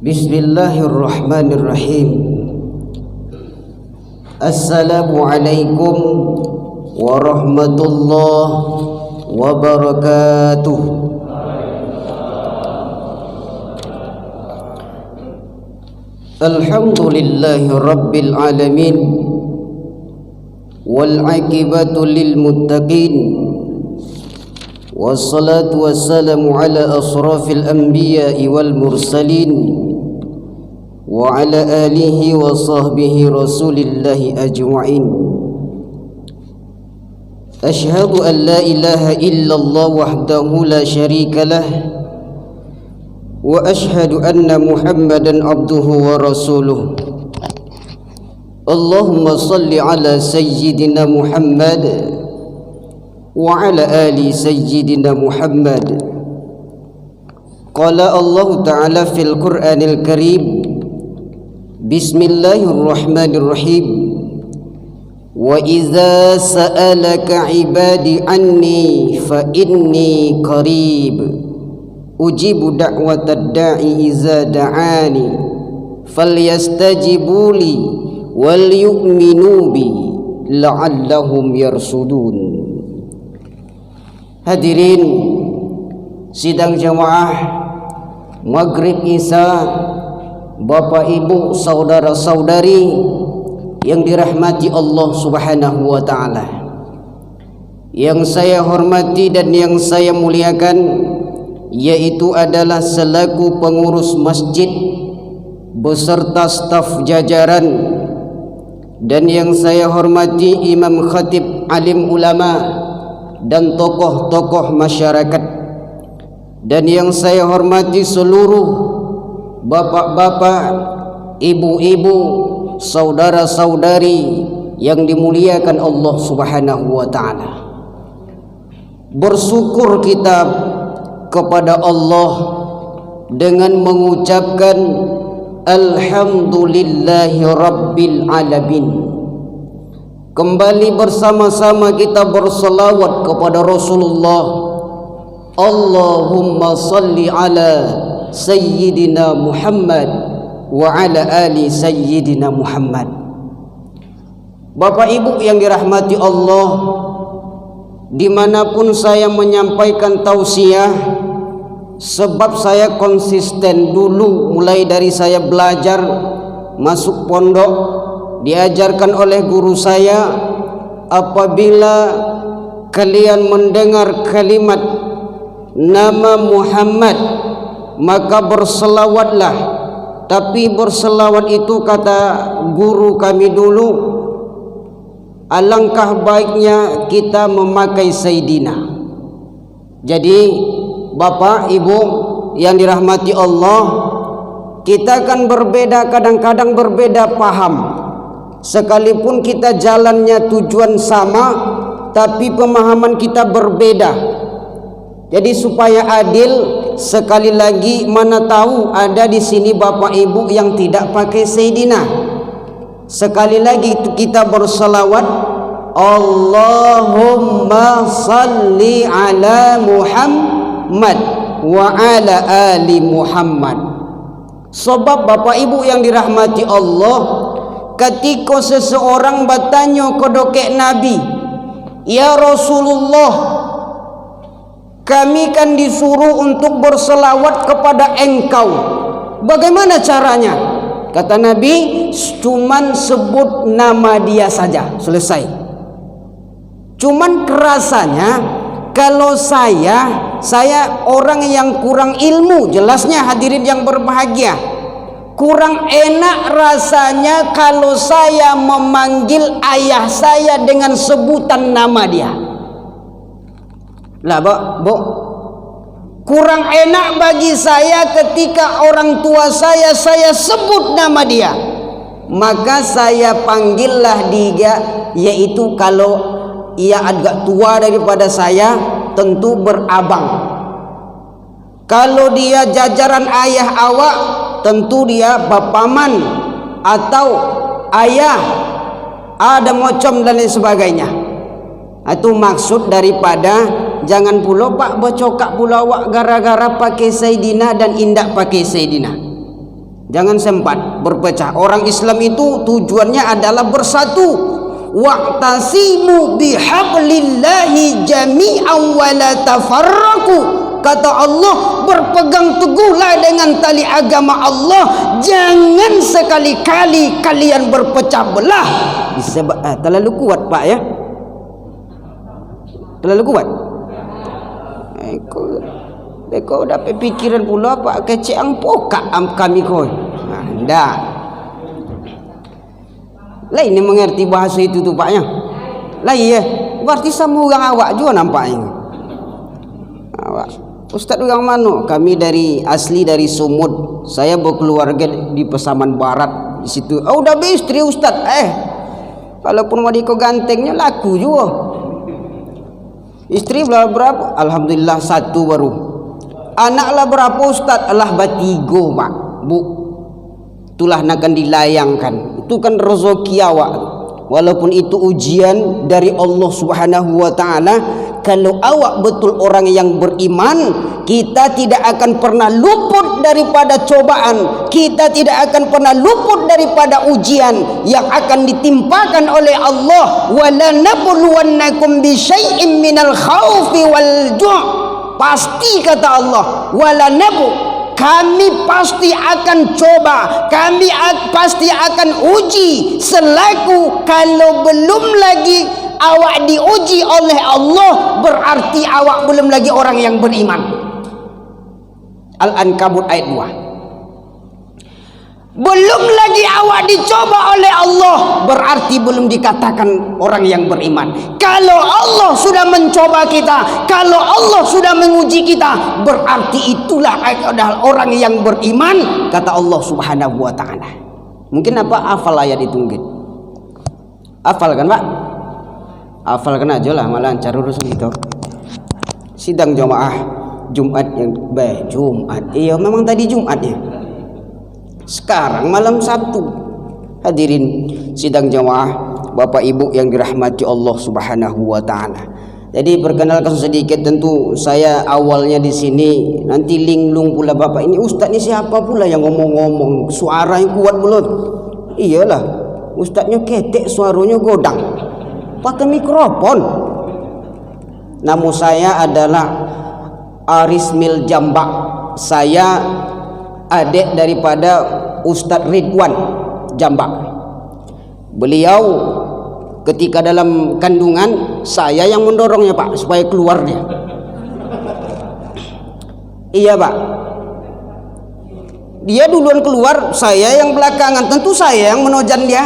Bismillahirrahmanirrahim. Assalamualaikum warahmatullahi wabarakatuh. Alhamdulillahi rabbil alamin, wal aqibatu lil muttaqin, wassalatu wassalamu ala asrafil anbiya'i wal mursalin, wa ala alihi wa sahbihi rasulillahi ajma'in. Ashhadu an la ilaha illallah wahdahu la syarika lah, wa ashhadu anna Muhammadan abduhu wa rasuluh. Allahumma salli ala sayyidina Muhammad wa ala ali sayyidina Muhammad. Qala Allah Ta'ala fil Qur'anil Karim, Bismillahirrahmanirrahim. Wa idza sa'alaka 'ibadi anni fa inni qarib ujibu da'watad da'i iza da'ani falyastajibu li wal yu'minu bi la'allahum yarsudun. Hadirin sidang jamaah Maghrib Isya, Bapak Ibu, saudara-saudari yang dirahmati Allah Subhanahu wa taala, yang saya hormati dan yang saya muliakan, yaitu adalah selaku pengurus masjid beserta staf jajaran, dan yang saya hormati imam khatib, alim ulama dan tokoh-tokoh masyarakat, dan yang saya hormati seluruh bapak-bapak, ibu-ibu, saudara-saudari yang dimuliakan Allah Subhanahu wa taala. Bersyukur kita kepada Allah dengan mengucapkan alhamdulillahi rabbil alamin. Kembali bersama-sama kita berselawat kepada Rasulullah. Allahumma salli ala sayyidina Muhammad wa ala ali sayyidina Muhammad. Bapak Ibu yang dirahmati Allah, dimanapun saya menyampaikan tausiah, sebab saya konsisten dulu mulai dari saya belajar masuk pondok, diajarkan oleh guru saya, apabila kalian mendengar kalimat nama Muhammad maka berselawatlah. Tapi berselawat itu, kata guru kami dulu, alangkah baiknya kita memakai Sayyidina. Jadi Bapak Ibu yang dirahmati Allah, kita akan berbeda, kadang-kadang berbeda paham. Sekalipun kita jalannya tujuan sama, tapi pemahaman kita berbeda. Jadi supaya adil, sekali lagi, mana tahu ada di sini Bapak Ibu yang tidak pakai Sayyidina. Sekali lagi kita berselawat, Allahumma salli ala Muhammad wa ala ali Muhammad. Sebab Bapak Ibu yang dirahmati Allah, ketika seseorang bertanya kepada Nabi, ya Rasulullah, kami kan disuruh untuk berselawat kepada engkau, bagaimana caranya? Kata Nabi, cuman sebut nama dia saja, selesai. Cuman rasanya kalau saya orang yang kurang ilmu, jelasnya hadirin yang berbahagia, kurang enak rasanya kalau saya memanggil ayah saya dengan sebutan nama dia. Lah Bu, kurang enak bagi saya ketika orang tua saya sebut nama dia, maka saya panggillah dia, yaitu kalau ia agak tua daripada saya, tentu berabang. Kalau dia jajaran ayah awak, tentu dia bapaman atau ayah, ada macam dan lain sebagainya. Itu maksud daripada jangan pula Pak bercokak pula awak gara-gara pakai Sayyidina dan indak pakai Sayyidina. Jangan sempat berpecah. Orang Islam itu tujuannya adalah bersatu. Wa'tasimu bihablillahi jami'an wa la tafarraqu. Kata Allah, berpegang teguhlah dengan tali agama Allah, jangan sekali-kali kalian berpecah belah. Terlalu kuat Pak ya, terlalu kuat. Kau dapat pikiran pula Pak kecek ang pokak kami kau. Ndak. Lain ni mengerti bahasa itu tu Pak ya. Lain ya. Berarti sama orang awak juga nampaknya. Awak. Ustaz orang mana? Kami asli dari Sumut. Saya berkeluarga di Pasaman Barat di situ. Oh udah beristri Ustaz. Walaupun wadiko gantengnya laku juga. Istri berapa? Alhamdulillah 1 baru. Anaklah berapa Ustaz? Allah batigo Pak. Bu. Itulah akan dilayangkan. Itu kan rezeki awak. Walaupun itu ujian dari Allah Subhanahu wa taala, kalau awak betul orang yang beriman, kita tidak akan pernah luput daripada cobaan, kita tidak akan pernah luput daripada ujian yang akan ditimpakan oleh Allah. Wala nabluwannakum bisyai'in minal khaufi wal ju'. Pasti kata Allah, wala kami pasti akan coba, kami pasti akan uji selaku kalau belum lagi awak diuji oleh Allah, berarti awak belum lagi orang yang beriman. Al-Ankabut ayat 2. Belum lagi awak dicoba oleh Allah, berarti belum dikatakan orang yang beriman. Kalau Allah sudah mencoba kita, kalau Allah sudah menguji kita, berarti itulah adalah orang yang beriman, kata Allah Subhanahu wa taala. Mungkin apa hafal ayat itu mungkin. Hafal kan Pak? Hafal kan aja lah, malah cari urusan itu. Sidang jamaah Jumat yang baik, Jumat. Iya memang tadi Jumat ya. Sekarang malam Sabtu. Hadirin sidang jamaah Bapak Ibu yang dirahmati Allah Subhanahu wa taala. Jadi perkenalkan sedikit, tentu saya awalnya di sini, nanti linglung pula Bapak ini ustaz ni siapa pula yang ngomong-ngomong suara yang kuat mulut. Iyalah, ustaznya ketek suaranya godang. Pakai mikrofon. Nama saya adalah Arismil Jambak. Saya adik daripada Ustadz Ridwan Jambak. Beliau ketika dalam kandungan saya yang mendorongnya Pak supaya keluar dia. Iya Pak. Dia duluan keluar, saya yang belakangan. Tentu saya yang menojan dia.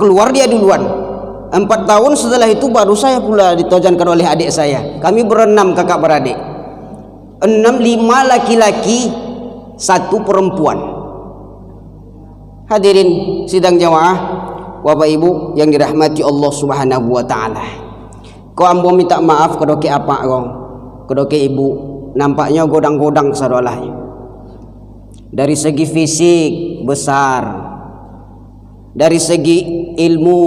Keluar dia duluan. 4 tahun setelah itu baru saya pula ditojankan oleh adik saya. Kami berenam kakak beradik. 5 laki-laki, 1 perempuan. Hadirin sidang jamaah Bapak Ibu yang dirahmati Allah Subhanahu wa taala. Kau ambo minta maaf kedoke apa kau? Kedoke ibu nampaknya godang-godang sadolah. Dari segi fisik besar. Dari segi ilmu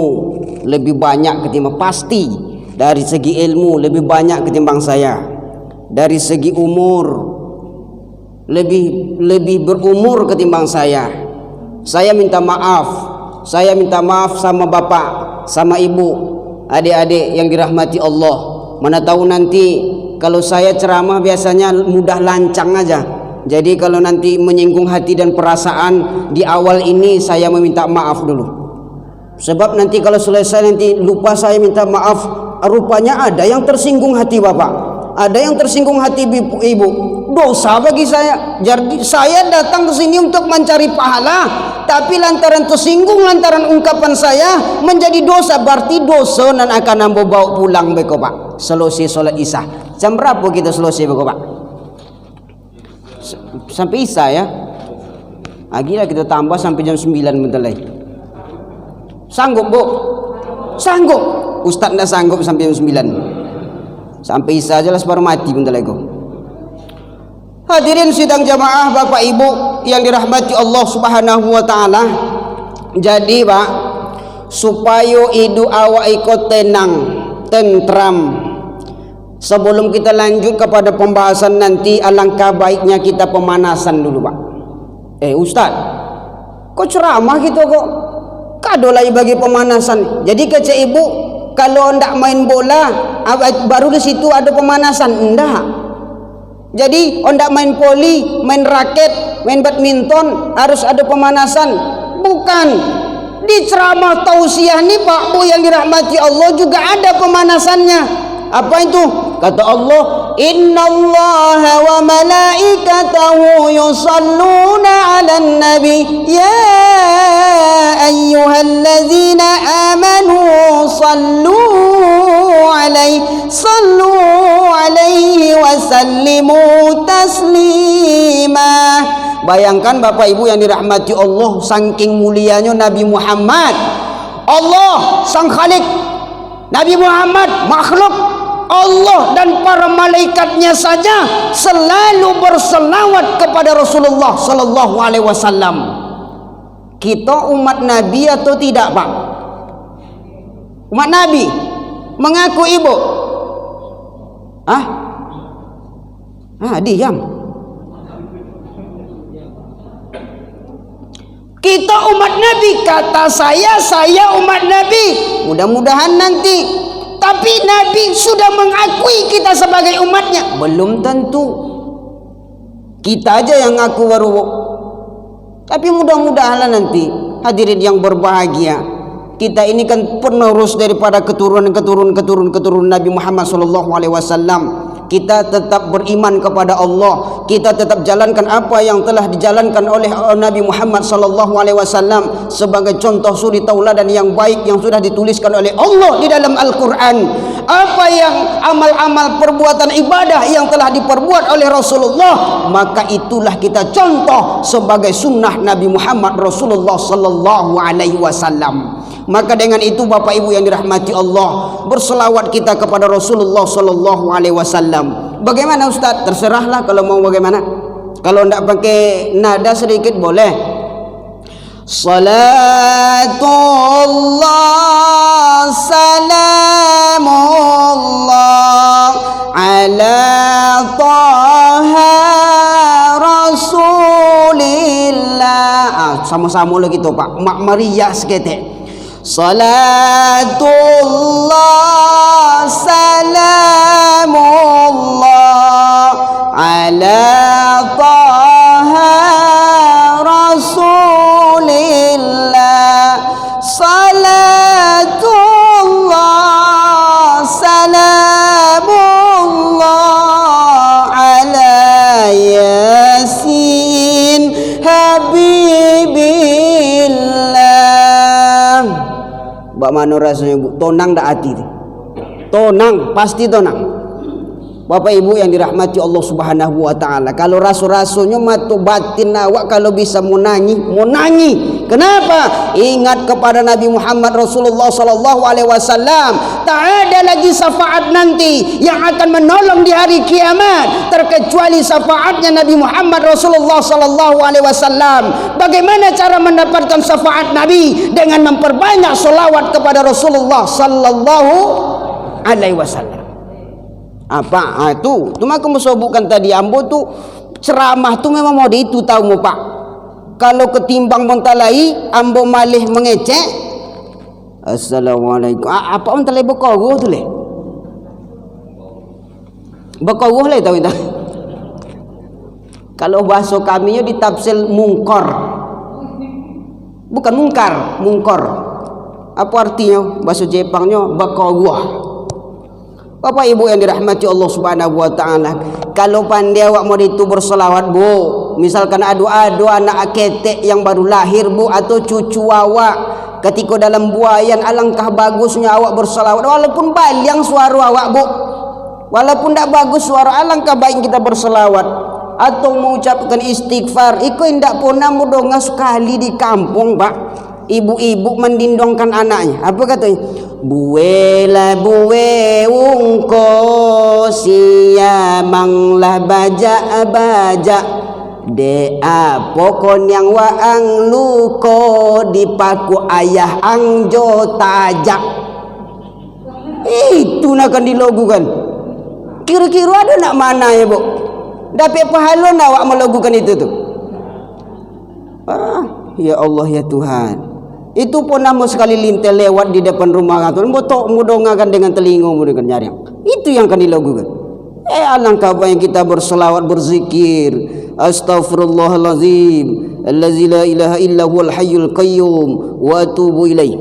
lebih banyak ketimbang, pasti dari segi ilmu lebih banyak ketimbang saya. Dari segi umur lebih berumur ketimbang saya. Saya minta maaf sama bapak, sama ibu, adik-adik yang dirahmati Allah. Mana tahu nanti kalau saya ceramah biasanya mudah lancang aja. Jadi kalau nanti menyinggung hati dan perasaan di awal ini, saya meminta maaf dulu. Sebab nanti kalau selesai nanti lupa saya minta maaf, rupanya ada yang tersinggung hati bapak, ada yang tersinggung hati ibu. Dosa bagi saya. Jadi saya datang ke sini untuk mencari pahala, tapi lantaran tersinggung lantaran ungkapan saya menjadi dosa. Berarti dosa dan akan ambo bawa pulang beko Pak. Selesai solat Isya. Jam berapa kita selesai beko Pak? Sampai Isya ya. Gila kita tambah sampai jam 9 bentar lagi. Sanggup Bu? Sanggup. Ustaz enggak sanggup sampai jam 9. Sampai Isya aja lah baru mati bentar lagi. Hadirin sidang jamaah Bapak Ibu yang dirahmati Allah Subhanahu wa taala. Jadi Pak, supaya hidup awak ikut tenang, tentram. Sebelum kita lanjut kepada pembahasan nanti, alangkah baiknya kita pemanasan dulu Pak. Ustaz, kok ceramah gitu kok? Kado lagi bagi pemanasan. Jadi kata ibu, kalau ndak main bola, baru di situ ada pemanasan. Ndak. Jadi ndak main poli, main raket, main badminton harus ada pemanasan. Bukan. Di ceramah tausiah nih Pak Bu yang dirahmati Allah juga ada pemanasannya. Apa itu? Kata Allah, innallaha wa malaikatahu yusalluna 'alan nabi ya ayyuhalladzina amanu sallu 'alaihi wa sallimu taslima. Bayangkan Bapak Ibu yang dirahmati Allah, saking mulianya Nabi Muhammad. Allah sang Khalik, Nabi Muhammad makhluk. Allah dan para malaikatnya saja selalu berselawat kepada Rasulullah sallallahu alaihi wasallam. Kita umat Nabi atau tidak, Pak? Umat Nabi mengaku ibu. Diam. Kita umat Nabi, kata saya umat Nabi. Mudah-mudahan nanti. Tapi Nabi sudah mengakui kita sebagai umatnya. Belum tentu. Kita aja yang ngaku baru. Tapi mudah-mudahan nanti hadirin yang berbahagia, kita ini kan penerus daripada keturunan Nabi Muhammad SAW. Kita tetap beriman kepada Allah. Kita tetap jalankan apa yang telah dijalankan oleh Nabi Muhammad SAW sebagai contoh suri tauladan yang baik yang sudah dituliskan oleh Allah di dalam Al-Quran. Apa yang amal-amal perbuatan ibadah yang telah diperbuat oleh Rasulullah, maka itulah kita contoh sebagai sunnah Nabi Muhammad Rasulullah SAW. Maka dengan itu Bapak Ibu yang dirahmati Allah, berselawat kita kepada Rasulullah SAW. Bagaimana Ustaz? Terserahlah kalau mau bagaimana. Kalau tidak pakai nada sedikit boleh. Salatullah salamullah ala taha rasulillah. Sama-sama lagi tu Pak. Mak Maria seketek. Salatullah salamullah ala taha rasulillah. Salatullah salamullah ala yasin habibillah. Bak mana rasanya Bu? Tonang dak hati tu. Tonang, pasti tonang. Bapak Ibu yang dirahmati Allah Subhanahu wa taala, kalau rasu-rasunya matu batin awak kalau bisa menangi. Kenapa? Ingat kepada Nabi Muhammad Rasulullah sallallahu alaihi wasallam. Tak ada lagi syafaat nanti yang akan menolong di hari kiamat terkecuali syafaatnya Nabi Muhammad Rasulullah sallallahu alaihi wasallam. Bagaimana cara mendapatkan syafaat Nabi? Dengan memperbanyak selawat kepada Rasulullah sallallahu alaihi wasallam. Apa? Itu maka musobukkan tadi ambo tu ceramah tu memang mau itu tahu mu Pak. Kalau ketimbang montalai ambo malih mengecek. Assalamualaikum. Apa montalai bekogoh tu le? Bekogoh le tahu tak? Kalau bahasa kaminya ditafsir mungkar. Bukan mungkar. Apa artinya? Bahasa Jepangnya bekogoh. Bapak Ibu yang dirahmati Allah Subhanahu wa taala, kalau pandai awak mau itu berselawat Bu, misalkan adu-adu anak ketek yang baru lahir Bu, atau cucu awak ketika dalam buayan, alangkah bagusnya awak berselawat walaupun baliang suara awak Bu, walaupun tak bagus suara, alangkah baik kita berselawat atau mengucapkan istighfar. Iko indak pernah mudonga sekali di kampung Pak, ibu-ibu mendindongkan anaknya. Apa katanya? Buwe ungko siamang baja de pokon yang waang luko dipaku ayah angjo tajak. Itu nak kan dilogukan. Kira-kira ada nak mana ya Bu? Dapat pahala nak awak melogukan itu tu? Ya Allah ya Tuhan. Itu pun nama sekali lintas lewat di depan rumah Tuhan, botok mudongakan dengan telinga dengan nyari. Itu yang akan dilakukan. Alangkah yang kita berselawat, berzikir, astaghfirullahalazim, allazi la ilaha illa huwal hayyul qayyum wa atubu ilaih.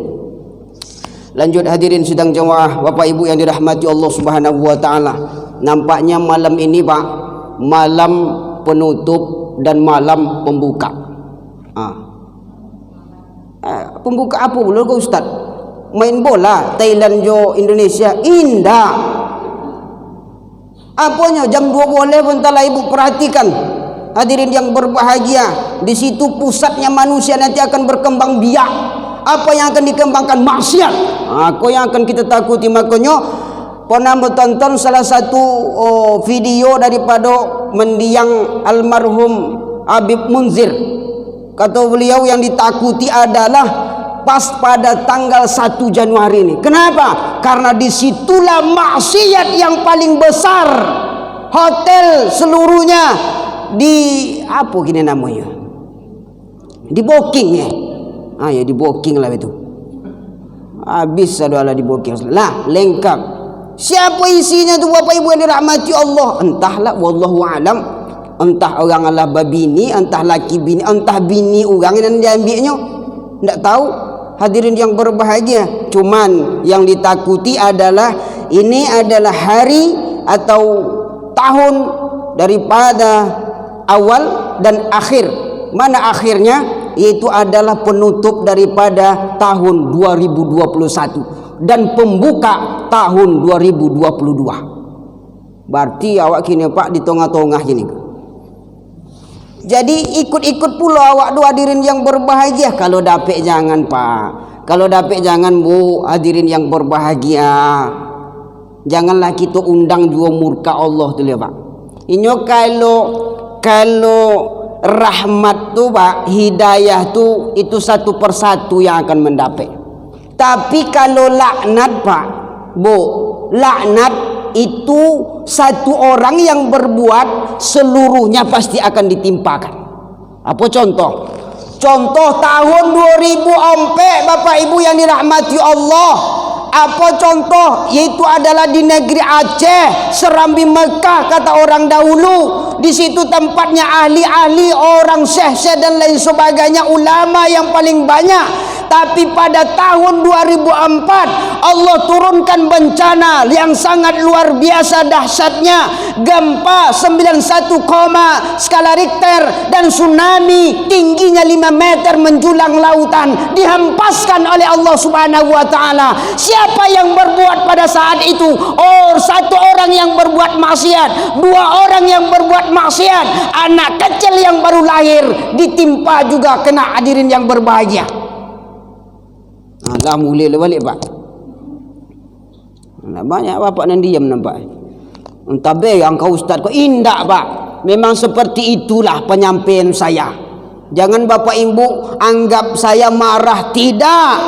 Lanjut hadirin sidang jemaah, Bapak Ibu yang dirahmati Allah Subhanahu wa taala. Nampaknya malam ini Pak, malam penutup dan malam pembuka. Pembuka apa pula ke Ustaz? Main bola Thailand jo Indonesia indah. Apanya jam 2 boleh pun tak ibu perhatikan. Hadirin yang berbahagia, di situ pusatnya manusia nanti akan berkembang biak. Apa yang akan dikembangkan? Maksiat. Apa yang akan kita takuti? Makanya pernah menonton salah satu video daripada mendiang almarhum Habib Munzir. Kata beliau yang ditakuti adalah pas pada tanggal 1 Januari ini. Kenapa? Karena disitulah maksiat yang paling besar. Hotel seluruhnya di apa gini namanya? Di booking ya. Ya di booking lah itu. Habis adalah di booking. Lah lengkap. Siapa isinya tu Bapak Ibu yang dirahmati Allah? Entahlah, wallahu alam. Entah orang Allah babini, entah laki bini, entah bini orang yang diambilnya. Tak tahu. Hadirin yang berbahagia, cuman yang ditakuti adalah ini adalah hari atau tahun daripada awal dan akhir. Mana akhirnya? Yaitu adalah penutup daripada tahun 2021 dan pembuka tahun 2022. Berarti awak kini Pak di tengah-tengah gini. Jadi ikut-ikut pula awak dua hadirin yang berbahagia. Kalau dapat jangan Pak, kalau dapat jangan Bu, hadirin yang berbahagia. Janganlah kita undang juga murka Allah tu Pak. Ini kalau rahmat tu Pak, hidayah tu itu satu persatu yang akan mendapat. Tapi kalau laknat Pak, Bu, laknat itu satu orang yang berbuat seluruhnya pasti akan ditimpakan. Apa contoh? Contoh tahun 2004 Bapak Ibu yang dirahmati Allah. Apa contoh? Yaitu adalah di negeri Aceh, Serambi Mekah kata orang dahulu. Di situ tempatnya ahli-ahli, orang syekh-syekh dan lain sebagainya, ulama yang paling banyak. Tapi pada tahun 2004 Allah turunkan bencana yang sangat luar biasa dahsyatnya, gempa 91, skala Richter dan tsunami tingginya 5 meter menjulang lautan dihempaskan oleh Allah Subhanahu wa taala. Siapa yang berbuat pada saat itu? Satu orang yang berbuat maksiat, 2 orang yang berbuat maksiat, anak kecil yang baru lahir ditimpa juga kena, hadirin yang berbahagia. Dah mulai balik Pak. Banyak bapak nan diam nampak. Entah yang kau Ustaz kau indah Pak. Memang seperti itulah penyampaian saya. Jangan Bapak Ibu anggap saya marah, tidak.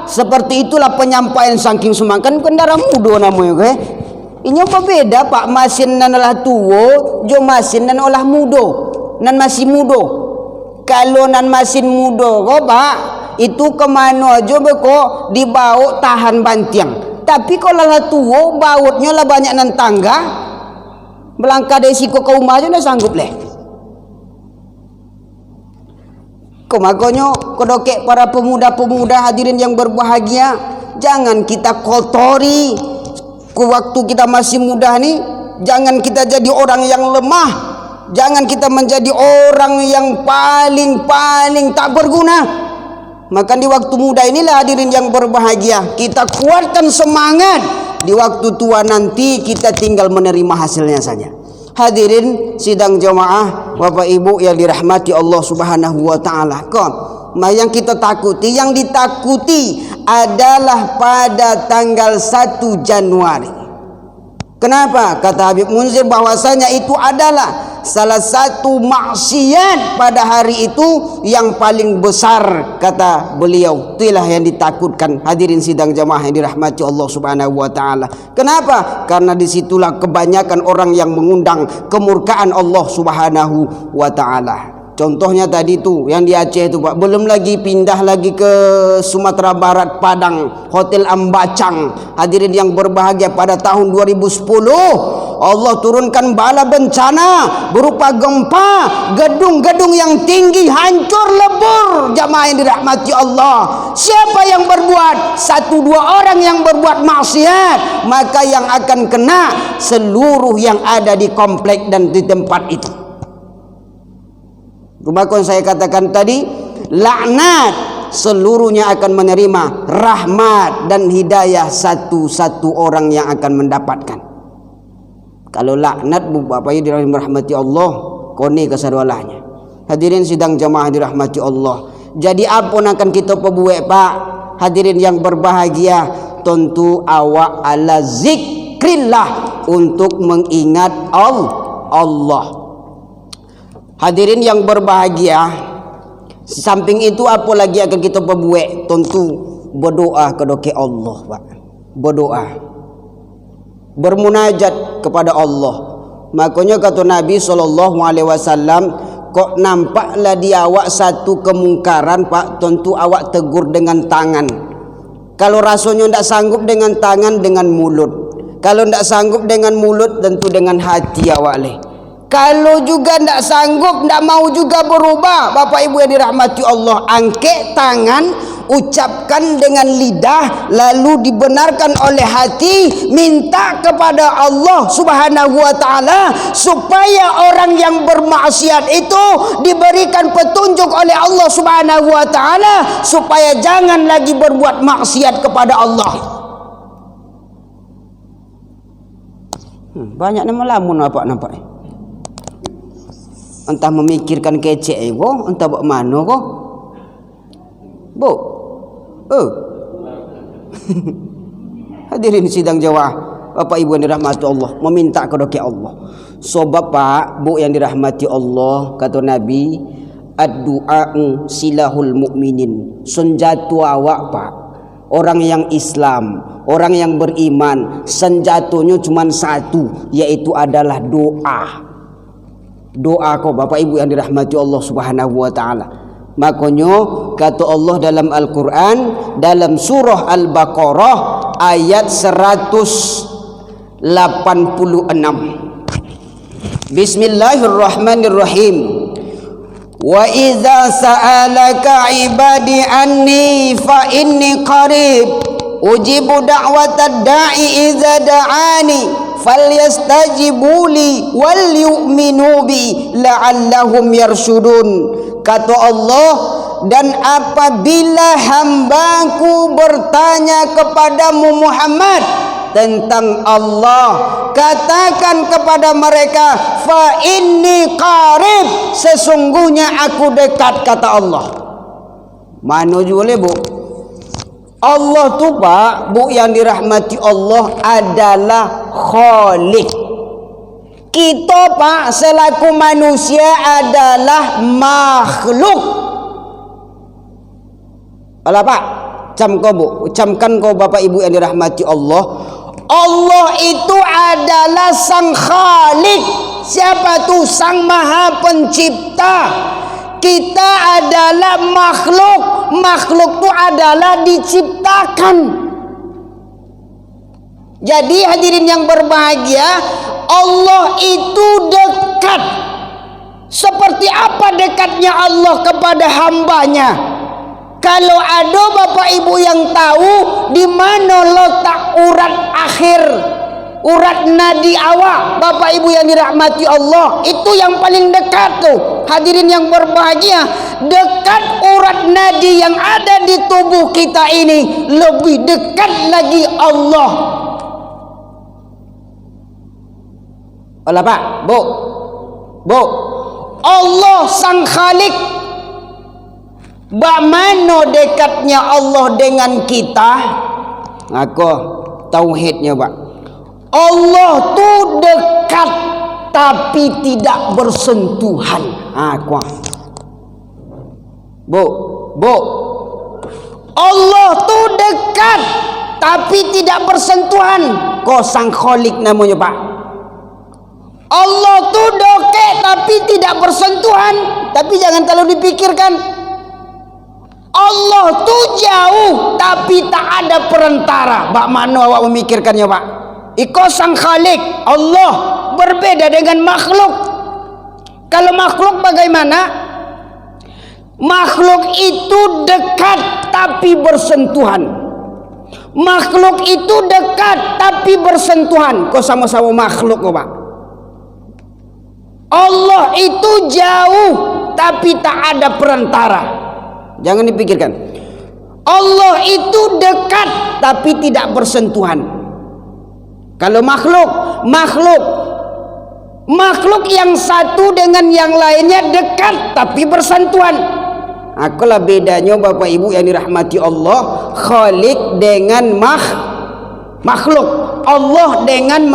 Seperti itulah penyampaian saking semangat. Kan kendaraan muda namanya Ini apa beda Pak? Masin nan olah tua, jo masin nan olah muda. Nan masih muda. Kalau nan masin muda kau Pak, itu kemana aja beko dibawa tahan bantiang. Tapi kalau lah tua bautnya lah banyak nan tangga, melangkah dari siku ke rumah aja dah sanggup leh. Makanya kodokek para pemuda-pemuda hadirin yang berbahagia, jangan kita kotori waktu kita masih muda nih. Jangan kita jadi orang yang lemah, jangan kita menjadi orang yang paling tak berguna. Maka di waktu muda inilah hadirin yang berbahagia, kita kuatkan semangat. Di waktu tua nanti kita tinggal menerima hasilnya saja. Hadirin sidang jamaah Bapak Ibu yang dirahmati Allah Subhanahu wa taala. Yang kita takuti, yang ditakuti adalah pada tanggal 1 Januari. Kenapa? Kata Habib Munzir bahwasanya itu adalah salah satu maksiat pada hari itu yang paling besar, kata beliau. Itulah yang ditakutkan hadirin sidang jamaah yang dirahmati Allah Subhanahu wa taala. Kenapa? Karena disitulah kebanyakan orang yang mengundang kemurkaan Allah Subhanahu wa taala. Contohnya tadi tu yang di Aceh tu Pak. Belum lagi pindah lagi ke Sumatera Barat, Padang, Hotel Ambacang. Hadirin yang berbahagia, pada tahun 2010 Allah turunkan bala bencana berupa gempa, gedung-gedung yang tinggi hancur lebur. Jamaah yang dirahmati Allah, siapa yang berbuat? 1-2 orang yang berbuat maksiat, maka yang akan kena seluruh yang ada di komplek dan di tempat itu. Rumakun saya katakan tadi, laknat seluruhnya akan menerima, rahmat dan hidayah satu-satu orang yang akan mendapatkan. Kalau laknat Bapak Ibu dirahmati Allah, koni kesadwalahnya. Hadirin sidang jamaah dirahmati Allah. Jadi apa akan kita perbuat Pak? Hadirin yang berbahagia, tentu awak ala zikrillah, untuk mengingat Allah. Hadirin yang berbahagia, samping itu apa lagi akan kita perbuat? Tentu berdoa kepada Allah Pak. Berdoa, bermunajat kepada Allah. Makanya kata Nabi SAW, kok nampaklah di awak satu kemungkaran Pak, tentu awak tegur dengan tangan. Kalau rasanya tidak sanggup dengan tangan, dengan mulut. Kalau tidak sanggup dengan mulut, tentu dengan hati awak leh. Kalau juga tidak sanggup, tidak mau juga berubah, Bapak Ibu yang dirahmati Allah, angkat tangan, ucapkan dengan lidah, lalu dibenarkan oleh hati, minta kepada Allah Subhanahu wa taala supaya orang yang bermaksiat itu diberikan petunjuk oleh Allah Subhanahu wa taala supaya jangan lagi berbuat maksiat kepada Allah. Banyak nama lamun apa nampak ni? Entah memikirkan kecek ko, entah buat mana ko. Bu. Hadirin sidang jawah, Bapak Ibu yang dirahmati Allah, meminta kepada Allah. So Bapak, Bu yang dirahmati Allah, kata Nabi, ad-du'a'u silahul mu'minin. Senjata awak Pak, orang yang Islam, orang yang beriman, senjatanya cuma satu, yaitu adalah doa. Doa kau Bapak Ibu yang dirahmati Allah Subhanahu wa taala. Makanya kata Allah dalam Al-Quran, dalam surah Al-Baqarah ayat 186, Bismillahirrahmanirrahim. Wa idza sa'alaka ibadi anni fa inni qarib ujibu da'watad da'i idza da'ani falyastajibuli wal yu'minu bi la'allahum yarshudun. Kata Allah, dan apabila hambaku bertanya kepadamu Muhammad tentang Allah, katakan kepada mereka, fa inni qarib, sesungguhnya aku dekat, kata Allah. Mana boleh Bu? Allah tu Pak, Bu yang dirahmati Allah, adalah Khalik. Kita Pak selaku manusia adalah makhluk. Alah Pak, camkan kau Bapak Ibu yang dirahmati Allah. Allah itu adalah Sang Khalik. Siapa tu? Sang Maha Pencipta. Kita adalah makhluk. Makhluk itu adalah diciptakan. Jadi hadirin yang berbahagia, Allah itu dekat. Seperti apa dekatnya Allah kepada hambanya? Kalau ada Bapak Ibu yang tahu di mana letak urat akhir, urat nadi awak, Bapak Ibu yang dirahmati Allah, itu yang paling dekat tuh. Hadirin yang berbahagia, dekat urat nadi yang ada di tubuh kita ini, lebih dekat lagi Allah. Olah Pak, Bu, Allah Sang Khalik. Bagaimana dekatnya Allah dengan kita? Aku tauhidnya Pak. Allah tu dekat tapi tidak bersentuhan. Aku. Bu. Allah tu dekat tapi tidak bersentuhan. Kau Sang Khalik namanya Pak. Allah tuh dokek tapi tidak bersentuhan. Tapi jangan terlalu dipikirkan. Allah tuh jauh tapi tak ada perantara. Bak mana awak memikirkannya, Pak? Iko sang khalik, Allah berbeda dengan makhluk. Kalau makhluk bagaimana? Makhluk itu dekat tapi bersentuhan. Makhluk itu dekat tapi bersentuhan. Kau sama-sama makhluk, kau, Pak. Allah itu jauh tapi tak ada perantara. Jangan dipikirkan. Allah itu dekat tapi tidak bersentuhan. Kalau makhluk yang satu dengan yang lainnya dekat tapi bersentuhan. Akulah bedanya Bapak Ibu yang dirahmati Allah, Khalik dengan makhluk, Allah dengan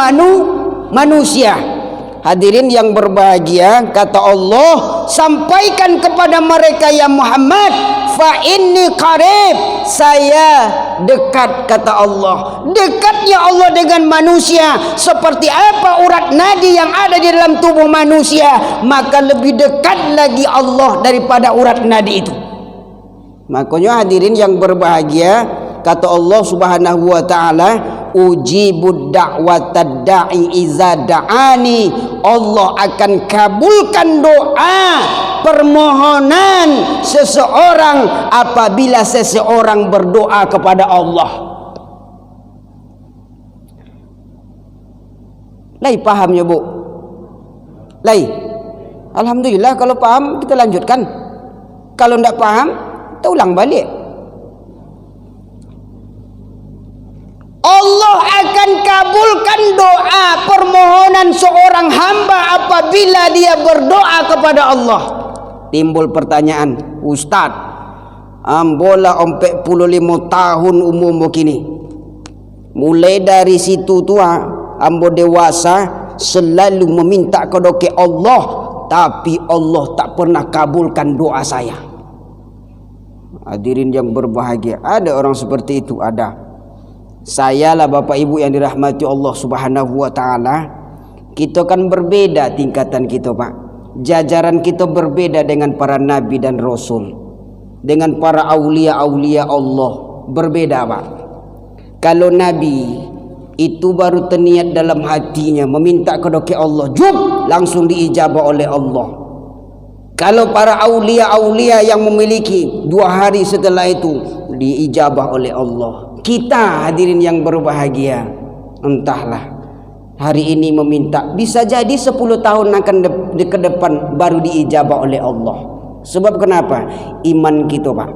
manusia. Hadirin yang berbahagia, kata Allah, sampaikan kepada mereka ya Muhammad, fa inni qarib, saya dekat, kata Allah. Dekatnya Allah dengan manusia seperti apa urat nadi yang ada di dalam tubuh manusia, maka lebih dekat lagi Allah daripada urat nadi itu. Makanya hadirin yang berbahagia, kata Allah Subhanahu wa taala, ujibud da'watad da'i iza da'ani, Allah akan kabulkan doa permohonan seseorang apabila seseorang berdoa kepada Allah. Lai paham ya, Bu? Lai. Alhamdulillah, kalau paham kita lanjutkan. Kalau tidak paham, kita ulang balik. Allah akan kabulkan doa permohonan seorang hamba apabila dia berdoa kepada Allah. Timbul pertanyaan, Ustaz, ambola 45 tahun umur begini. Mulai dari situ tua, ambo dewasa selalu meminta kepada Allah, tapi Allah tak pernah kabulkan doa saya. Hadirin yang berbahagia, ada orang seperti itu, ada. Sayalah Bapak Ibu yang dirahmati Allah Subhanahu wa taala, kita kan berbeda tingkatan kita, Pak. Jajaran kita berbeda dengan para nabi dan rasul, dengan para aulia-aulia Allah, berbeda, Pak. Kalau nabi itu baru terniat dalam hatinya meminta kepada Allah, jum, langsung diijabah oleh Allah. Kalau para aulia-aulia yang memiliki 2 hari setelah itu diijabah oleh Allah. Kita hadirin yang berbahagia, entahlah hari ini meminta, bisa jadi 10 tahun akan ke depan baru diijabah oleh Allah. Sebab kenapa? Iman kita, Pak.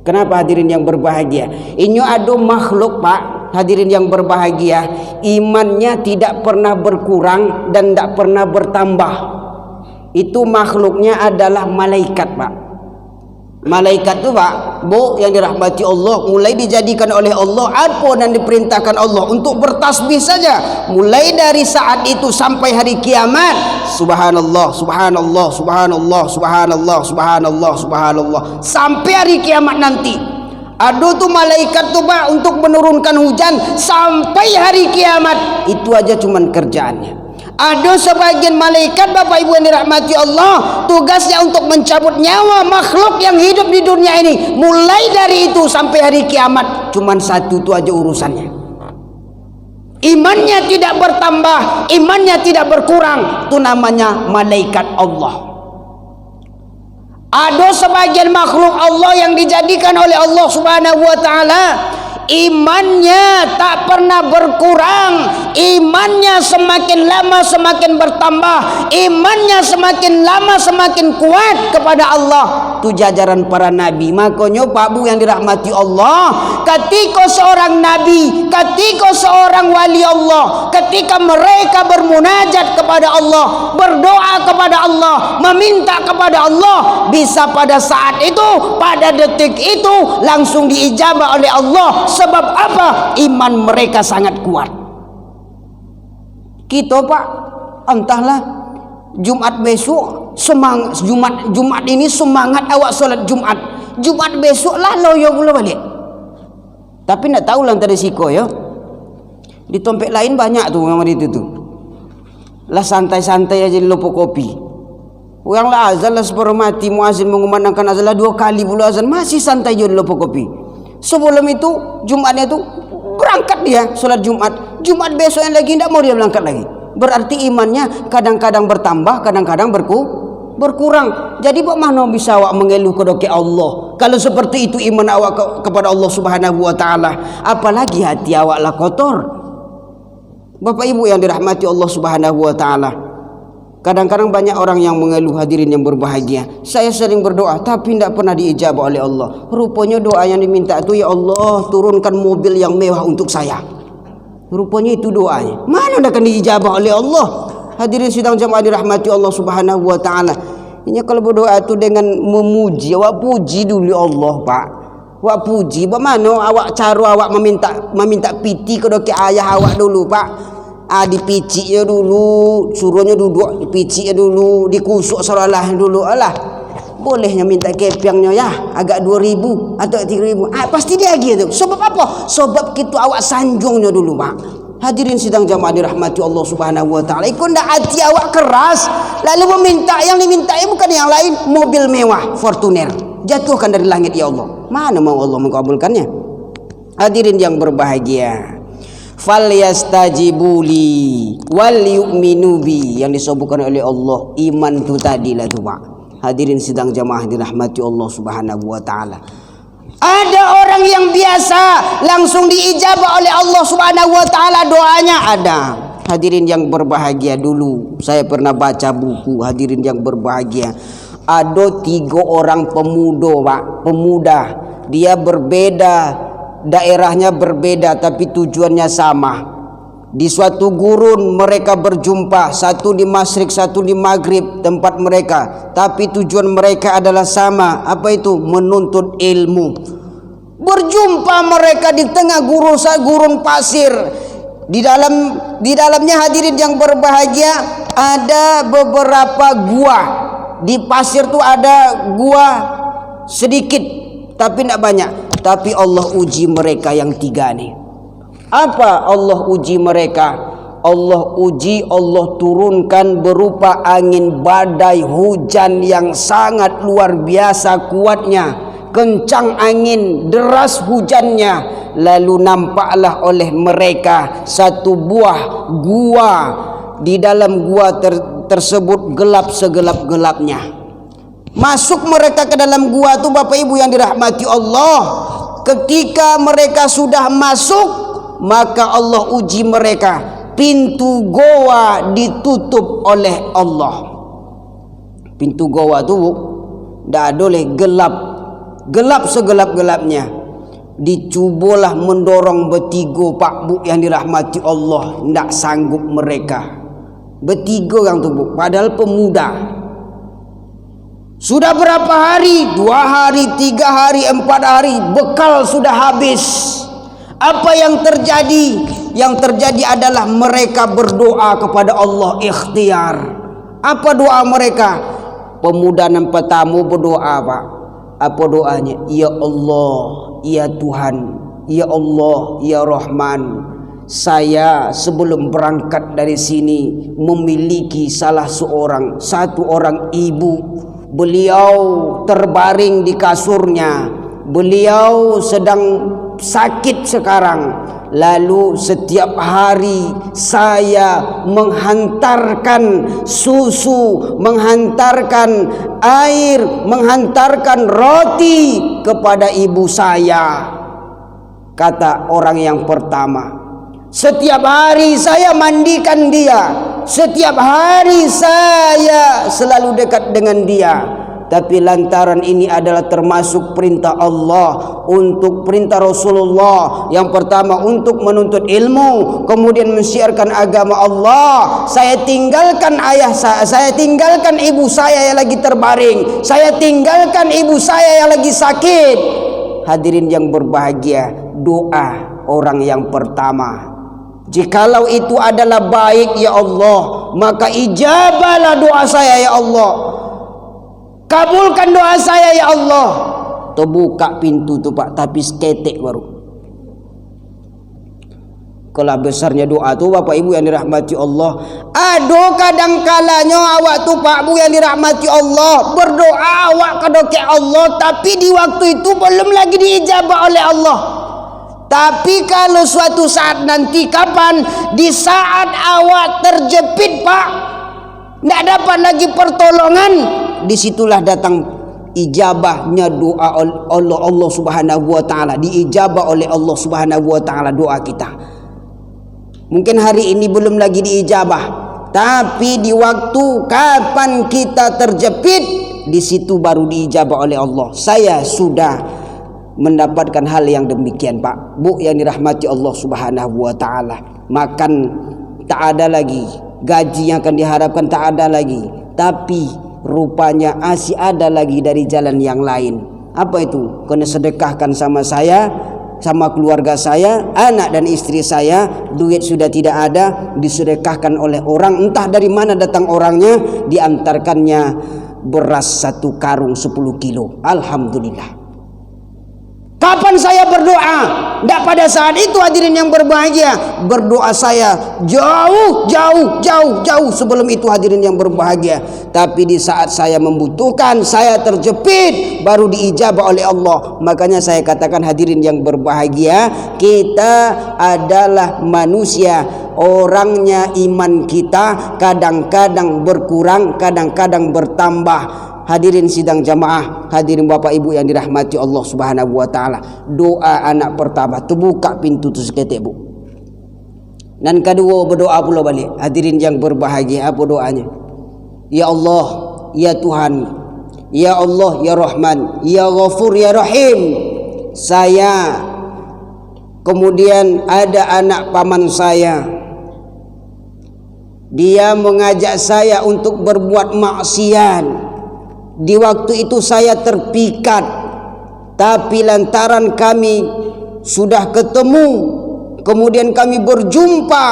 Kenapa hadirin yang berbahagia? Ini ada makhluk, Pak, hadirin yang berbahagia, imannya tidak pernah berkurang dan tidak pernah bertambah. Itu makhluknya adalah malaikat, Pak. Malaikat tu, Pak, Bu, yang dirahmati Allah, mulai dijadikan oleh Allah apa dan diperintahkan Allah untuk bertasbih saja. Mulai dari saat itu sampai hari kiamat, subhanallah, subhanallah, subhanallah, subhanallah, subhanallah, subhanallah, sampai hari kiamat nanti. Ada tu malaikat tu, Pak, untuk menurunkan hujan sampai hari kiamat. Itu aja cuman kerjaannya. Ada sebagian malaikat, Bapak Ibu yang dirahmati Allah, tugasnya untuk mencabut nyawa makhluk yang hidup di dunia ini. Mulai dari itu sampai hari kiamat, cuman satu itu aja urusannya. Imannya tidak bertambah, imannya tidak berkurang. Itu namanya malaikat Allah. Ada sebagian makhluk Allah yang dijadikan oleh Allah Subhanahu wa taala, imannya tak pernah berkurang, imannya semakin lama semakin bertambah, imannya semakin lama semakin kuat kepada Allah. Itu jajaran para nabi. Makanya Pak Bu yang dirahmati Allah, ketika seorang nabi, ketika seorang wali Allah, ketika mereka bermunajat kepada Allah, berdoa kepada Allah, meminta kepada Allah, bisa pada saat itu, pada detik itu langsung diijabah oleh Allah. Sebab apa? Iman mereka sangat kuat. Kita, Pak, entahlah Jumat besok semangat, Jumat ini semangat awak solat Jumat. Jumat besok lah loyo pula balik. Tapi nak tahu lah tadi siko ya. Di tempat lain banyak tuh memang itu tuh. Lah santai-santai aja di lopo kopi. Yang lah azan lah sepermati muazin mengumandangkan azan lah 2 kali pula azan masih santai aja di lopo kopi. Sebelum itu Jumatnya itu berangkat dia sholat Jumat. Jumat besoknya lagi tidak mau dia berangkat lagi. Berarti imannya kadang-kadang bertambah, kadang-kadang berkurang. Jadi bagaimana bisa awak mengeluh kepada Allah kalau seperti itu iman awak kepada Allah Subhanahu wa taala, apalagi hati awak lah kotor. Bapak Ibu yang dirahmati Allah Subhanahu wa taala, kadang-kadang banyak orang yang mengeluh, hadirin yang berbahagia. Saya sering berdoa tapi tidak pernah diijabah oleh Allah. Rupanya doa yang diminta itu, ya Allah turunkan mobil yang mewah untuk saya. Rupanya itu doanya. Mana akan diijabah oleh Allah? Hadirin sidang jamaah dirahmati Allah Subhanahu wa taala. Ini kalau berdoa itu dengan memuji, awak puji dulu Allah, Pak. Awak puji, bagaimana awak cara awak meminta piti kepada ayah awak dulu, Pak. Dipiciknya dulu, suruhnya duduk, dipiciknya dulu, dikusuk saralah dulu. Alah, bolehnya minta kepiangnya ya, agak 2.000 atau 3.000. Pasti dia gitu. Sebab apa? Sebab kita awak sanjungnya dulu, Pak. Hadirin sidang jamaah dirahmati Allah Subhanahu wa taala. Ikut ndak hati awak keras, lalu meminta yang diminta bukan yang lain, mobil mewah Fortuner. Jatuhkan dari langit ya Allah. Mana mau Allah mengabulkannya? Hadirin yang berbahagia. Falyastajibuli wal yu'minu bi, yang disebutkan oleh Allah iman itu tadilah tu, Pak. Hadirin sidang jamaah dirahmati Allah Subhanahu wa taala. Ada orang yang biasa langsung diijabah oleh Allah Subhanahu wa taala doanya, ada. Hadirin yang berbahagia, dulu saya pernah baca buku, hadirin yang berbahagia. Ada 3 orang pemuda, dia berbeda, daerahnya berbeda tapi tujuannya sama. Di suatu gurun mereka berjumpa, satu di masyrik, satu di maghrib tempat mereka, tapi tujuan mereka adalah sama. Apa itu? Menuntut ilmu. Berjumpa mereka di tengah gurun pasir. Di dalamnya hadirin yang berbahagia ada beberapa gua. Di pasir tu ada gua sedikit tapi tidak banyak. Tapi Allah uji mereka yang 3 nih. Apa Allah uji mereka? Allah uji, Allah turunkan berupa angin badai, hujan yang sangat luar biasa kuatnya, kencang angin, deras hujannya. Lalu nampaklah oleh mereka satu buah gua. Di dalam gua tersebut gelap segelap-gelapnya. Masuk mereka ke dalam gua tu, Bapak Ibu yang dirahmati Allah. Ketika mereka sudah masuk, maka Allah uji mereka. Pintu goa ditutup oleh Allah. Pintu goa tu dah boleh gelap segelap-gelapnya. Dicubalah mendorong bertiga Pak Bu yang dirahmati Allah, tidak sanggup mereka. Bertiga orang tu Bu, padahal pemuda. Sudah berapa hari? 2 hari, 3 hari, 4 hari, bekal sudah habis. Apa yang terjadi? Yang terjadi adalah mereka berdoa kepada Allah ikhtiar. Apa doa mereka? Pemuda yang pertama berdoa, Pak. Apa doanya? Ya Allah, ya Tuhan, ya Allah, ya Rahman, saya sebelum berangkat dari sini memiliki satu orang ibu. Beliau terbaring di kasurnya. Beliau sedang sakit sekarang. Lalu setiap hari saya menghantarkan susu, menghantarkan air, menghantarkan roti kepada ibu saya. Kata orang yang pertama, setiap hari saya mandikan dia. Setiap hari saya selalu dekat dengan dia. Tapi lantaran ini adalah termasuk perintah Allah, untuk perintah Rasulullah. Yang pertama untuk menuntut ilmu, kemudian mensiarkan agama Allah. Saya tinggalkan ayah saya tinggalkan ibu saya yang lagi terbaring, saya tinggalkan ibu saya yang lagi sakit. Hadirin yang berbahagia, doa orang yang pertama, jikalau itu adalah baik ya Allah, maka ijabahlah doa saya ya Allah. Kabulkan doa saya ya Allah. Terbuka pintu tu Pak, tapi seketik baru. Kalah besarnya doa tu Bapak Ibu yang dirahmati Allah. Aduh kadang kalanya awak tu Pak Bu yang dirahmati Allah, berdoa awak kepada Allah, tapi di waktu itu belum lagi diijabah oleh Allah. Tapi kalau suatu saat nanti, kapan? Di saat awak terjepit Pak, tidak dapat lagi pertolongan, disitulah datang ijabahnya doa Allah Subhanahu wa taala, diijabah oleh Allah Subhanahu wa taala doa kita. Mungkin hari ini belum lagi diijabah, tapi di waktu kapan kita terjepit, di situ baru diijabah oleh Allah. Saya sudah mendapatkan hal yang demikian Pak Bu yang dirahmati Allah Subhanahu wa taala. Makan tak ada lagi, gaji yang akan diharapkan tak ada lagi, tapi rupanya masih ada lagi dari jalan yang lain. Apa itu? Kena sedekahkan sama saya, sama keluarga saya, anak dan istri saya. Duit sudah tidak ada, disedekahkan oleh orang, entah dari mana datang orangnya, diantarkannya beras 1 karung 10 kilo. Alhamdulillah. Kapan saya berdoa? Tidak pada saat itu hadirin yang berbahagia. Berdoa saya jauh sebelum itu hadirin yang berbahagia. Tapi di saat saya membutuhkan, saya terjepit, baru diijabah oleh Allah. Makanya saya katakan hadirin yang berbahagia, kita adalah manusia. Orangnya iman kita kadang-kadang berkurang, kadang-kadang bertambah. Hadirin sidang jamaah, hadirin Bapak Ibu yang dirahmati Allah Subhanahu wa taala. Doa anak pertama terbuka pintu tu seketik Bu. Dan kedua berdoa pula balik. Hadirin yang berbahagia, apa doanya? Ya Allah, ya Tuhan, ya Allah, ya Rahman, ya Ghafur, ya Rahim. Saya, kemudian ada anak paman saya, dia mengajak saya untuk berbuat maksiat. Di waktu itu saya terpikat, tapi lantaran kami sudah ketemu, kemudian kami berjumpa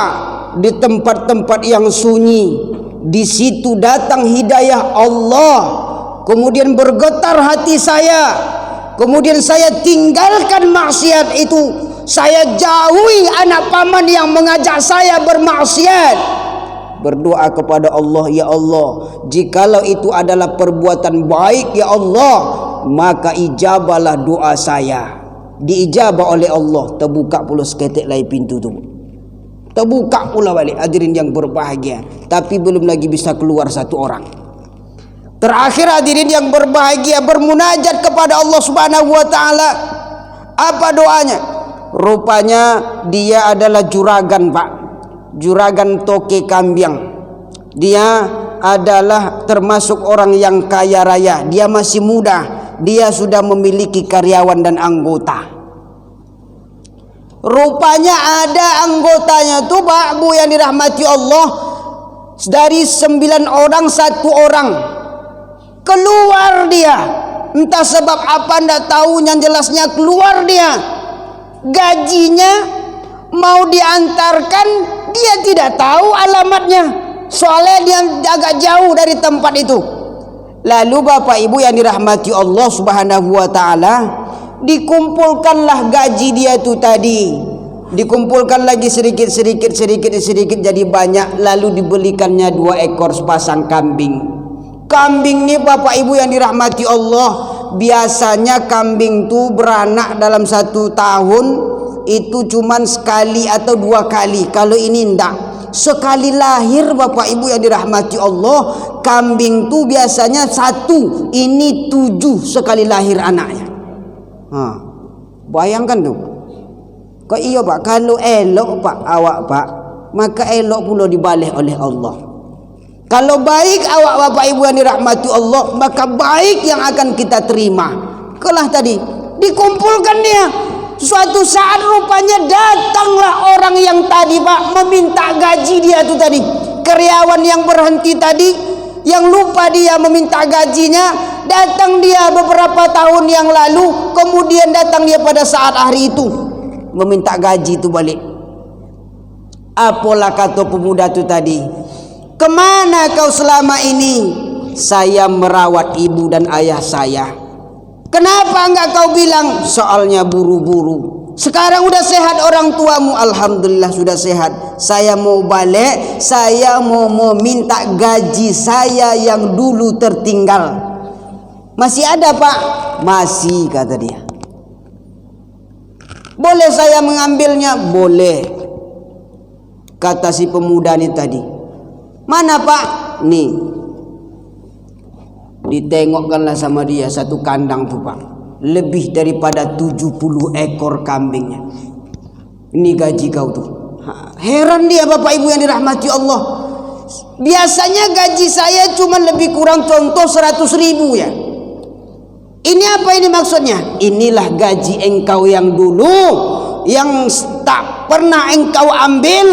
di tempat-tempat yang sunyi. Di situ datang hidayah Allah, kemudian bergetar hati saya, kemudian saya tinggalkan maksiat itu. Saya jauhi anak paman yang mengajak saya bermaksiat. Berdoa kepada Allah, ya Allah, jikalau itu adalah perbuatan baik ya Allah, maka ijabahlah doa saya. Diijabah oleh Allah. Terbuka pula seketik lain pintu tu, terbuka pula balik hadirin yang berbahagia. Tapi belum lagi bisa keluar satu orang. Terakhir hadirin yang berbahagia bermunajat kepada Allah Subhanahu wa taala. Apa doanya? Rupanya dia adalah juragan Pak, juragan toke kambiang. Dia adalah termasuk orang yang kaya raya. Dia masih muda, dia sudah memiliki karyawan dan anggota. Rupanya ada anggotanya tuh Pak Bu yang dirahmati Allah, dari 9 orang 1 orang keluar dia. Entah sebab apa ndak tahu, yang jelasnya keluar dia. Gajinya mau diantarkan, dia tidak tahu alamatnya, soalnya dia agak jauh dari tempat itu. Lalu Bapak Ibu yang dirahmati Allah Subhanahu wa taala, dikumpulkanlah gaji dia itu tadi, dikumpulkan lagi sedikit jadi banyak. Lalu dibelikannya 2 ekor sepasang kambing. Kambing ni Bapak Ibu yang dirahmati Allah, biasanya kambing tu beranak dalam 1 tahun itu cuman sekali atau 2 kali. Kalau ini ndak, sekali lahir Bapak Ibu yang dirahmati Allah. Kambing tu biasanya 1, ini 7 sekali lahir anaknya. Bayangkan tu. Kok iya Pak, kalau elok Pak awak Pak, maka elok pula dibalas oleh Allah. Kalau baik awak Bapak Ibu yang dirahmati Allah, maka baik yang akan kita terima. Kelah tadi dikumpulkan dia. Suatu saat rupanya datanglah orang yang tadi Pak meminta gaji dia tu tadi. Karyawan yang berhenti tadi, yang lupa dia meminta gajinya, datang dia beberapa tahun yang lalu, kemudian datang dia pada saat hari itu meminta gaji itu balik. Apalah kata pemuda itu tadi? Kemana kau selama ini? Saya merawat ibu dan ayah saya. Kenapa enggak kau bilang? Soalnya buru-buru. Sekarang udah sehat orang tuamu, alhamdulillah sudah sehat. Saya mau balik, saya mau minta gaji saya yang dulu tertinggal. Masih ada Pak? Masih, kata dia. Boleh saya mengambilnya? Boleh. Kata si pemuda ini tadi. Mana Pak? Nih. Ditengokkanlah sama dia satu kandang tuh Pak. Lebih daripada 70 ekor kambingnya. Ini gaji kau tuh. Heran dia Bapak Ibu yang dirahmati Allah. Biasanya gaji saya cuma lebih kurang contoh 100.000 ya. Ini apa ini maksudnya? Inilah gaji engkau yang dulu, yang tak pernah engkau ambil,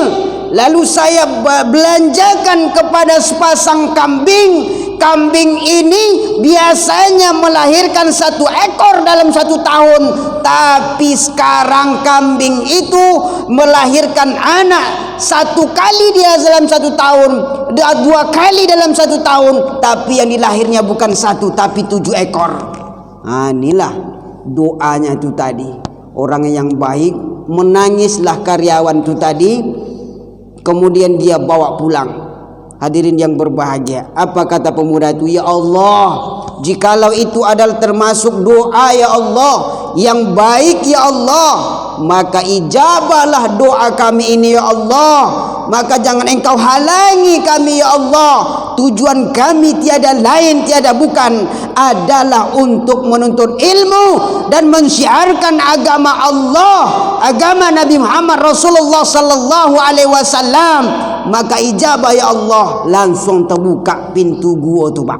lalu saya belanjakan kepada sepasang kambing. Kambing ini biasanya melahirkan 1 ekor dalam 1 tahun, tapi sekarang kambing itu melahirkan anak 1 kali dia dalam 1 tahun, 2 kali dalam 1 tahun, tapi yang dilahirnya bukan 1 tapi 7 ekor. Nah, inilah doanya itu tadi. Orang yang baik, menangislah karyawan itu tadi, kemudian dia bawa pulang. Hadirin yang berbahagia, apa kata pemuda itu? Ya Allah, jikalau itu adalah termasuk doa ya Allah yang baik ya Allah, maka ijabahlah doa kami ini ya Allah. Maka jangan engkau halangi kami ya Allah. Tujuan kami tiada lain tiada bukan adalah untuk menuntut ilmu dan mensyiarkan agama Allah, agama Nabi Muhammad Rasulullah sallallahu alaihi wasallam. Maka ijabah ya Allah, langsung terbuka pintu gua tu Pak.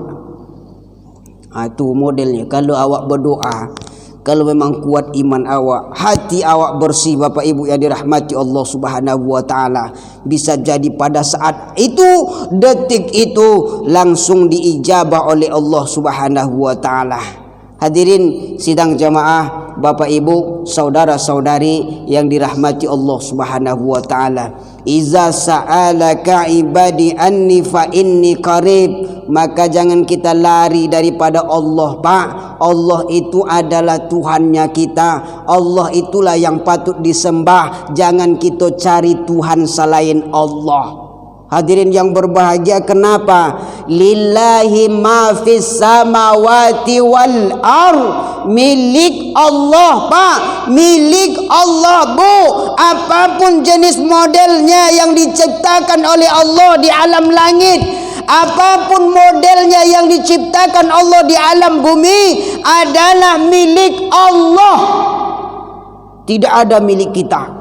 Itu modelnya. Kalau awak berdoa, kalau memang kuat iman awak, hati awak bersih Bapak Ibu yang dirahmati Allah Subhanahu wa taala, bisa jadi pada saat itu, detik itu langsung diijabah oleh Allah Subhanahu wa taala. Hadirin sidang jamaah, Bapak Ibu, saudara-saudari yang dirahmati Allah Subhanahu wa taala. Iza sa'alaka ibadi anni fa inni qarib. Maka jangan kita lari daripada Allah, Pak. Allah itu adalah Tuhannya kita. Allah itulah yang patut disembah. Jangan kita cari Tuhan selain Allah. Hadirin yang berbahagia, kenapa? Lillahi ma fis samawati wal ard. Milik Allah, Pak. Milik Allah, Bu. Apapun jenis modelnya yang diciptakan oleh Allah di alam langit, apapun modelnya yang diciptakan Allah di alam bumi adalah milik Allah. Tidak ada milik kita.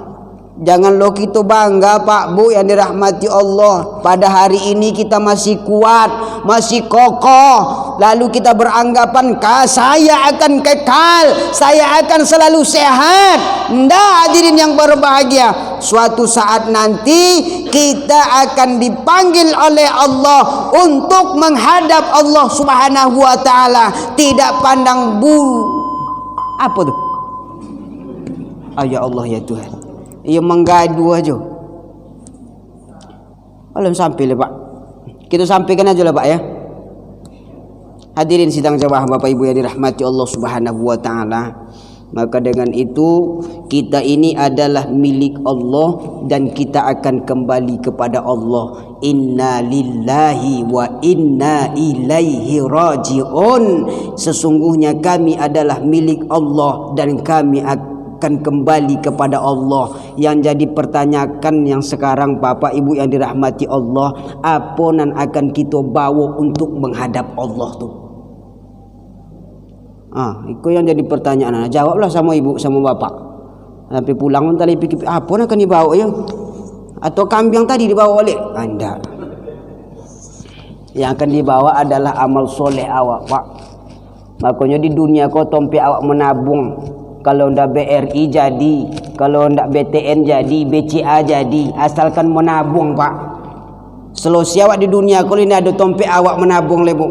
Jangan lo kita bangga Pak Bu yang dirahmati Allah, pada hari ini kita masih kuat, masih kokoh, lalu kita beranggapan saya akan kekal, saya akan selalu sehat. Ndak, hadirin yang berbahagia, suatu saat nanti kita akan dipanggil oleh Allah untuk menghadap Allah Subhanahu wa taala. Tidak pandang apa tuh? Ya Allah ya Tuhan, ia menggadu aja. Belum sampai lah Pak. Kita sampaikan aja lah Pak ya. Hadirin sidang jamaah Bapak Ibu yang dirahmati Allah Subhanahu wa taala. Maka dengan itu kita ini adalah milik Allah dan kita akan kembali kepada Allah. Inna lillahi wa inna ilaihi raji'un. Sesungguhnya kami adalah milik Allah dan kami akan kembali kepada Allah. Yang jadi pertanyakan yang sekarang Bapak Ibu yang dirahmati Allah, apa nan akan kita bawa untuk menghadap Allah tu? Itu yang jadi pertanyaan. Jawablah sama ibu sama bapak. Sampai pulang pun tadi pikir apa nak akan dibawa ya? Atau kambing tadi dibawa oleh Anda? Yang akan dibawa adalah amal soleh awak Pak. Makanya di dunia kau tompi awak menabung. Kalau ndak BRI jadi, kalau ndak BTN jadi, BCA jadi, asalkan menabung Pak. Selesai awak di dunia kalau ini ada tompi awak menabung le Bu.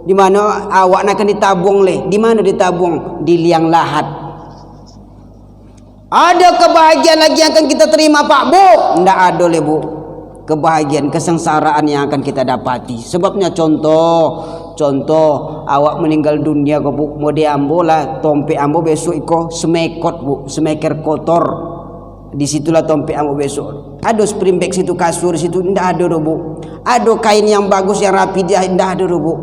Di mana awak nak akan ditabung le? Di mana ditabung? Di liang lahat. Ada kebahagiaan lagi yang akan kita terima Pak Bu? Ndak ada le Bu. Kebahagiaan, kesengsaraan yang akan kita dapati. Sebabnya contoh, Contoh awak meninggal dunia ko bu, mau diambo lah tompe ambo besok iko semekot bu, semeker kotor. Disitulah tompe ambo besok. Ada spring bag situ, kasur situ ndak ada bu. Ada kain yang bagus yang rapi dia ndak ada bu.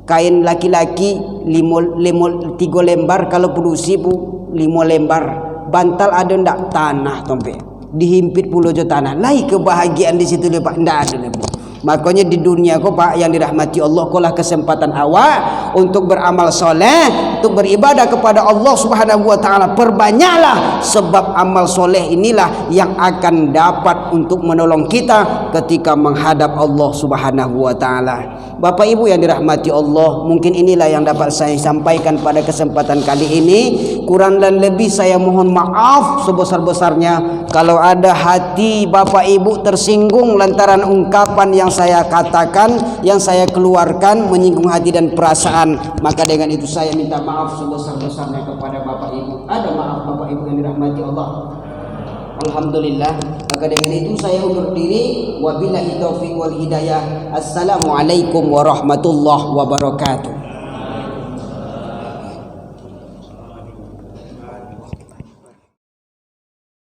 Kain laki-laki 3 lembar, kalau produksi bu 5 lembar. Bantal ada ndak? Tanah tompe. Dihimpit puluh jo tanah. Lai kebahagiaan di situ le Pak, ndak ada bu. Makanya di dunia kau Pak yang dirahmati Allah, kau lah kesempatan awak untuk beramal soleh, untuk beribadah kepada Allah Subhanahu wa taala. Perbanyaklah, sebab amal soleh inilah yang akan dapat untuk menolong kita ketika menghadap Allah Subhanahu wa taala. Bapak Ibu yang dirahmati Allah, mungkin inilah yang dapat saya sampaikan pada kesempatan kali ini. Kurang dan lebih saya mohon maaf sebesar-besarnya kalau ada hati Bapak Ibu tersinggung lantaran ungkapan yang saya katakan, yang saya keluarkan menyinggung hati dan perasaan, maka dengan itu saya minta maaf sebesar-besarnya kepada Bapak Ibu. Ada maaf Bapak Ibu yang dirahmati Allah. Alhamdulillah. Maka dengan itu saya undur diri. Wabillahi taufiq wal hidayah. Assalamualaikum warahmatullahi wabarakatuh.